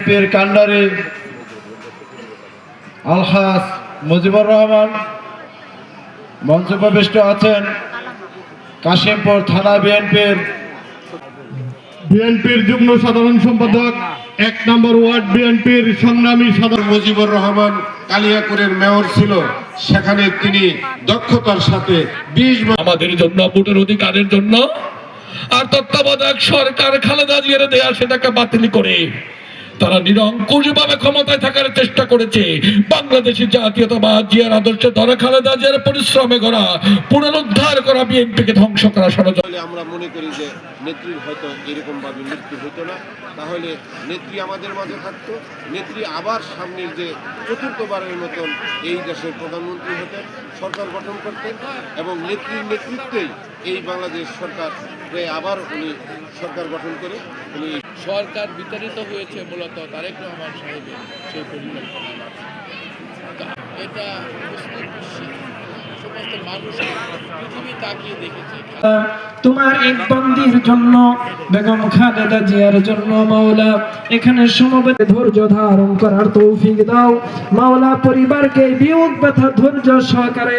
বিএনপির কান্ডারি আলহাজ মুজিবুর রহমান, মঞ্চে উপবিষ্ট আছেন কাশিমপুর থানা বিএনপির যুগ্ম সাধারণ সম্পাদক ১ নম্বর ওয়ার্ড বিএনপির সংগ্রামী সাধারণ মুজিবুর রহমান কালিয়াকুরের মেয়র ছিল, সেখানে তিনি দক্ষতার সাথে ২০ আমাদের জন্য ভোটের অধিকারের জন্য আর তত্ত্বাবধায়ক সরকার খালেদা জিয়ার দেয়া সেটাকে বাতিল করে তারা নিরঙ্কুশভাবে ক্ষমতায় থাকার চেষ্টা করেছে। বাংলাদেশি জাতীয়তাবাদ জিয়ার আদর্শে ধরা খালেদা জিয়ার পরিশ্রমে করা পুনরুদ্ধার করা বিএনপিকে ধ্বংস করা ষড়যন্ত্র। আমরা মনে করি যে নেত্রীর হয়তো এরকম ভাবে মৃত্যু হতো না, তাহলে নেত্রী আমাদের মাঝে থাকতো, নেত্রী আবার সামনের যে চতুর্থবারের মতন এই দেশের প্রধানমন্ত্রী হতেন, সরকার গঠন করতেন এবং নেত্রীর নেতৃত্বেই এই বাংলাদেশ সরকার আবার উনি সরকার গঠন করে উনি সরকার বিতাড়িত হয়েছে মূলত তারেক রহমান সাহেবের সেই পরিকল্পনা। এটা সমস্ত মানুষ পৃথিবী তাকিয়ে দেখেছে। তোমার এক বন্দির জন্য বেগম খালেদা জিয়ার জন্য মাওলা এখানে সমবেত ধৈর্য ধারণ করার তৌফিক দাও মাওলা। পরিবারকে বিয়োগ ব্যথা ধৈর্য সহকারে